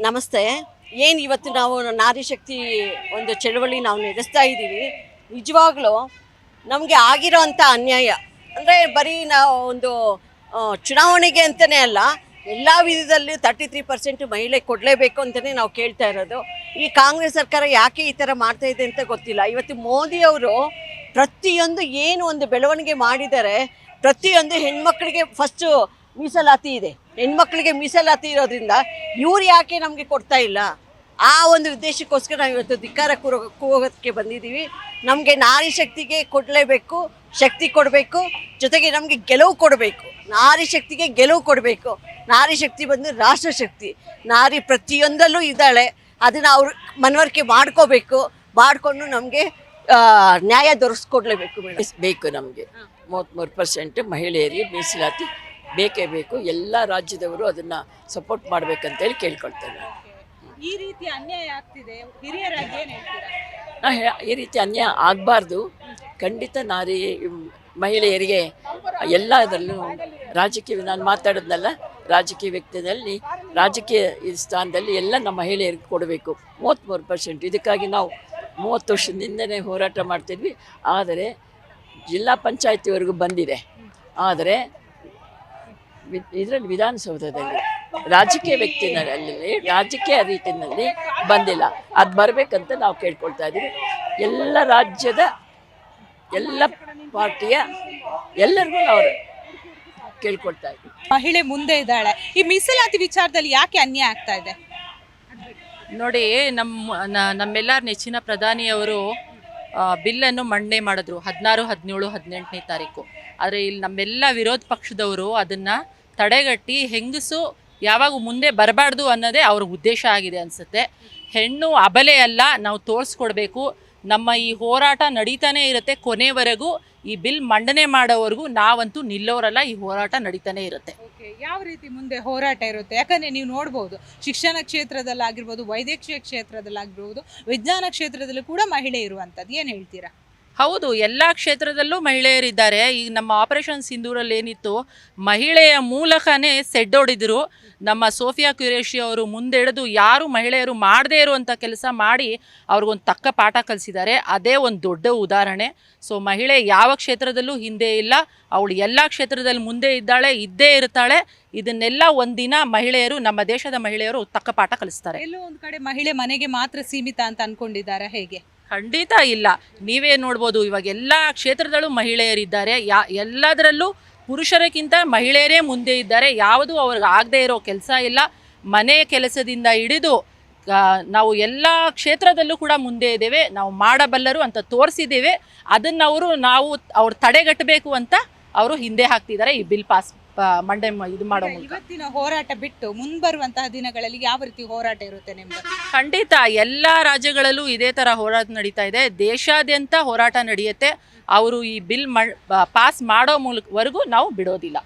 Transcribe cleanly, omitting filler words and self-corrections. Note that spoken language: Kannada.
ನಮಸ್ತೆ. ಏನು ಇವತ್ತು ನಾವು ನಾರಿ ಶಕ್ತಿ ಒಂದು ಚಳವಳಿ ನಾವು ನಡೆಸ್ತಾ ಇದ್ದೀವಿ. ನಿಜವಾಗ್ಲೂ ನಮಗೆ ಆಗಿರೋವಂಥ ಅನ್ಯಾಯ ಅಂದರೆ ಬರೀ ನಾವು ಒಂದು ಚುನಾವಣೆಗೆ ಅಂತಲೇ ಅಲ್ಲ, ಎಲ್ಲ ವಿಧದಲ್ಲೂ 33% ಮಹಿಳೆ ಕೊಡಲೇಬೇಕು ಅಂತಲೇ ನಾವು ಕೇಳ್ತಾ ಇರೋದು. ಈ ಕಾಂಗ್ರೆಸ್ ಸರ್ಕಾರ ಯಾಕೆ ಈ ಥರ ಮಾಡ್ತಾಯಿದೆ ಅಂತ ಗೊತ್ತಿಲ್ಲ. ಇವತ್ತು ಮೋದಿಯವರು ಪ್ರತಿಯೊಂದು ಏನು ಒಂದು ಬೆಳವಣಿಗೆ ಮಾಡಿದ್ದಾರೆ, ಪ್ರತಿಯೊಂದು ಹೆಣ್ಮಕ್ಳಿಗೆ ಫಸ್ಟು ಮೀಸಲಾತಿ ಇದೆ. ಹೆಣ್ಮಕ್ಳಿಗೆ ಮೀಸಲಾತಿ ಇರೋದ್ರಿಂದ ಇವ್ರು ಯಾಕೆ ನಮಗೆ ಕೊಡ್ತಾ ಇಲ್ಲ? ಆ ಒಂದು ಉದ್ದೇಶಕ್ಕೋಸ್ಕರ ನಾವು ಇವತ್ತು ಧಿಕ್ಕಾರ ಕೂಗೋದಕ್ಕೆ ಬಂದಿದ್ದೀವಿ. ನಮಗೆ ನಾರಿ ಶಕ್ತಿಗೆ ಕೊಡಲೇಬೇಕು, ಶಕ್ತಿ ಕೊಡಬೇಕು, ಜೊತೆಗೆ ನಮಗೆ ಗೆಲುವು ಕೊಡಬೇಕು. ನಾರಿ ಶಕ್ತಿಗೆ ಗೆಲುವು ಕೊಡಬೇಕು. ನಾರಿ ಶಕ್ತಿ ಬಂದು ರಾಷ್ಟ್ರಶಕ್ತಿ. ನಾರಿ ಪ್ರತಿಯೊಂದಲ್ಲೂ ಇದ್ದಾಳೆ. ಅದನ್ನು ಅವ್ರು ಮನವರಿಕೆ ಮಾಡಿಕೊಂಡು ನಮಗೆ ನ್ಯಾಯ ದೊರಕಿಸ್ಕೊಡ್ಲೇಬೇಕು ಮೇಡಮ್. ಬೇಕು ನಮಗೆ 33% ಮಹಿಳೆಯರಿಗೆ ಮೀಸಲಾತಿ ಬೇಕೇ ಬೇಕು. ಎಲ್ಲ ರಾಜ್ಯದವರು ಅದನ್ನು ಸಪೋರ್ಟ್ ಮಾಡಬೇಕಂತೇಳಿ ಕೇಳ್ಕೊಳ್ತೇನೆ. ಈ ರೀತಿ ಅನ್ಯಾಯ ಆಗ್ತಿದೆ, ಹಿರಿಯರಾಗಿ ಏನು ಹೇಳ್ತೀರಾ? ಈ ರೀತಿ ಅನ್ಯಾಯ ಆಗಬಾರ್ದು. ಖಂಡಿತ ಮಹಿಳೆಯರಿಗೆ ಎಲ್ಲದರಲ್ಲೂ ರಾಜಕೀಯ, ನಾನು ಮಾತಾಡೋದ್ನಲ್ಲ, ರಾಜಕೀಯ ವ್ಯಕ್ತಿಯಲ್ಲಿ ರಾಜಕೀಯ ಸ್ಥಾನದಲ್ಲಿ ಎಲ್ಲ ನಮ್ಮ ಮಹಿಳೆಯರಿಗೆ ಕೊಡಬೇಕು 33%. ಇದಕ್ಕಾಗಿ ನಾವು 30 ವರ್ಷದಿಂದನೇ ಹೋರಾಟ ಮಾಡ್ತಿದ್ವಿ. ಆದರೆ ಜಿಲ್ಲಾ ಪಂಚಾಯತಿವರೆಗೂ ಬಂದಿದೆ. ಆದರೆ ಇದರಲ್ಲಿ ವಿಧಾನಸೌಧದಲ್ಲಿ ರಾಜಕೀಯ ವ್ಯಕ್ತಿನಲ್ಲಿ ರಾಜಕೀಯ ರೀತಿಯಲ್ಲಿ ಬಂದಿಲ್ಲ. ಅದು ಬರಬೇಕಂತ ನಾವು ಕೇಳ್ಕೊಳ್ತಾ ಇದ್ದೀವಿ. ಎಲ್ಲ ರಾಜ್ಯದ ಎಲ್ಲ ಪಾರ್ಟಿಯ ಎಲ್ಲರಿಗೂ ನಾವು ಕೇಳ್ಕೊಳ್ತಾ ಇದ್ದೀವಿ. ಮಹಿಳೆ ಮುಂದೆ ಇದ್ದಾಳೆ. ಈ ಮೀಸಲಾತಿ ವಿಚಾರದಲ್ಲಿ ಯಾಕೆ ಅನ್ಯಾಯ ಆಗ್ತಾ ಇದೆ ನೋಡಿ? ನಮ್ಮೆಲ್ಲರ ನೆಚ್ಚಿನ ಪ್ರಧಾನಿಯವರು ಬಿಲ್ಲನ್ನು ಮಂಡನೆ ಮಾಡಿದ್ರು 16, 17, 18ನೇ ತಾರೀಕು. ಆದರೆ ಇಲ್ಲಿ ನಮ್ಮೆಲ್ಲ ವಿರೋಧ ಪಕ್ಷದವರು ಅದನ್ನು ತಡೆಗಟ್ಟಿ ಹೆಂಗಸು ಯಾವಾಗ ಮುಂದೆ ಬರಬಾರ್ದು ಅನ್ನೋದೇ ಅವ್ರ ಉದ್ದೇಶ ಆಗಿದೆ ಅನಿಸುತ್ತೆ. ಹೆಣ್ಣು ಅಬಲೆ ಅಲ್ಲ, ನಾವು ತೋರಿಸ್ಕೊಡ್ಬೇಕು. ನಮ್ಮ ಈ ಹೋರಾಟ ನಡೀತಾನೆ ಇರುತ್ತೆ ಕೊನೆವರೆಗೂ. ಈ ಬಿಲ್ ಮಂಡನೆ ಮಾಡೋವರೆಗೂ ನಾವಂತೂ ನಿಲ್ಲೋರಲ್ಲ, ಈ ಹೋರಾಟ ನಡೀತಾನೆ ಇರುತ್ತೆ. ಯಾವ ರೀತಿ ಮುಂದೆ ಹೋರಾಟ ಇರುತ್ತೆ? ಯಾಕಂದರೆ ನೀವು ನೋಡ್ಬೋದು, ಶಿಕ್ಷಣ ಕ್ಷೇತ್ರದಲ್ಲಾಗಿರ್ಬೋದು, ವೈದ್ಯಕೀಯ ಕ್ಷೇತ್ರದಲ್ಲಾಗಿರ್ಬೋದು, ವಿಜ್ಞಾನ ಕ್ಷೇತ್ರದಲ್ಲೂ ಕೂಡ ಮಹಿಳೆ ಇರುವಂಥದ್ದು. ಏನು ಹೇಳ್ತೀರಾ? ಹೌದು, ಎಲ್ಲ ಕ್ಷೇತ್ರದಲ್ಲೂ ಮಹಿಳೆಯರಿದ್ದಾರೆ. ಈಗ ನಮ್ಮ ಆಪರೇಷನ್ ಸಿಂಧೂರಲ್ಲಿ ಏನಿತ್ತು, ಮಹಿಳೆಯ ಮೂಲಕನೇ ಸೆಡ್ಡೊಡಿದ್ರು. ನಮ್ಮ ಸೋಫಿಯಾ ಕ್ಯುರೇಶಿ ಅವರು ಮುಂದೆಳೆದು ಯಾರು ಮಹಿಳೆಯರು ಮಾಡದೇ ಇರುವಂಥ ಕೆಲಸ ಮಾಡಿ ಅವ್ರಿಗೊಂದು ತಕ್ಕ ಪಾಠ ಕಲಿಸಿದ್ದಾರೆ. ಅದೇ ಒಂದು ದೊಡ್ಡ ಉದಾಹರಣೆ. ಸೊ ಮಹಿಳೆ ಯಾವ ಕ್ಷೇತ್ರದಲ್ಲೂ ಹಿಂದೆ ಇಲ್ಲ, ಅವಳು ಎಲ್ಲ ಕ್ಷೇತ್ರದಲ್ಲಿ ಮುಂದೆ ಇದ್ದಾಳೆ, ಇದ್ದೇ ಇರ್ತಾಳೆ. ಇದನ್ನೆಲ್ಲ ಒಂದಿನ ಮಹಿಳೆಯರು, ನಮ್ಮ ದೇಶದ ಮಹಿಳೆಯರು ತಕ್ಕ ಪಾಠ ಕಲಿಸ್ತಾರೆ. ಎಲ್ಲೋ ಒಂದು ಕಡೆ ಮಹಿಳೆ ಮನೆಗೆ ಮಾತ್ರ ಸೀಮಿತ ಅಂತ ಅಂದ್ಕೊಂಡಿದ್ದಾರೆ, ಹೇಗೆ? ಖಂಡಿತ ಇಲ್ಲ. ನೀವೇ ನೋಡ್ಬೋದು, ಇವಾಗ ಎಲ್ಲ ಕ್ಷೇತ್ರದಲ್ಲೂ ಮಹಿಳೆಯರಿದ್ದಾರೆ. ಎಲ್ಲದರಲ್ಲೂ ಪುರುಷರಕ್ಕಿಂತ ಮಹಿಳೆಯರೇ ಮುಂದೆ ಇದ್ದಾರೆ. ಯಾವುದೂ ಅವ್ರಿಗೆ ಆಗದೆ ಇರೋ ಕೆಲಸ ಇಲ್ಲ. ಮನೆ ಕೆಲಸದಿಂದ ಹಿಡಿದು ನಾವು ಎಲ್ಲ ಕ್ಷೇತ್ರದಲ್ಲೂ ಕೂಡ ಮುಂದೆ ಇದ್ದೇವೆ. ನಾವು ಮಾಡಬಲ್ಲರು ಅಂತ ತೋರಿಸಿದ್ದೇವೆ. ಅದನ್ನು ಅವ್ರು ತಡೆಗಟ್ಟಬೇಕು ಅಂತ ಅವರು ಹಿಂದೆ ಹಾಕ್ತಿದ್ದಾರೆ ಈ ಬಿಲ್ ಪಾಸ್ ಇದು ಮಾಡೋ ಮೂಲಕ. ಇವತ್ತಿನ ಹೋರಾಟ ಬಿಟ್ಟು ಮುಂಬರುವಂತಹ ದಿನಗಳಲ್ಲಿ ಯಾವ ರೀತಿ ಹೋರಾಟ ಇರುತ್ತೆ ನಿಮ್ದು? ಖಂಡಿತ ಎಲ್ಲ ರಾಜ್ಯಗಳಲ್ಲೂ ಇದೇ ಥರ ಹೋರಾಟ ನಡೀತಾ ಇದೆ. ದೇಶಾದ್ಯಂತ ಹೋರಾಟ ನಡೆಯುತ್ತೆ. ಅವರು ಈ ಬಿಲ್ ಪಾಸ್ ಮಾಡೋ ಮೂಲಕವರೆಗೂ ನಾವು ಬಿಡೋದಿಲ್ಲ.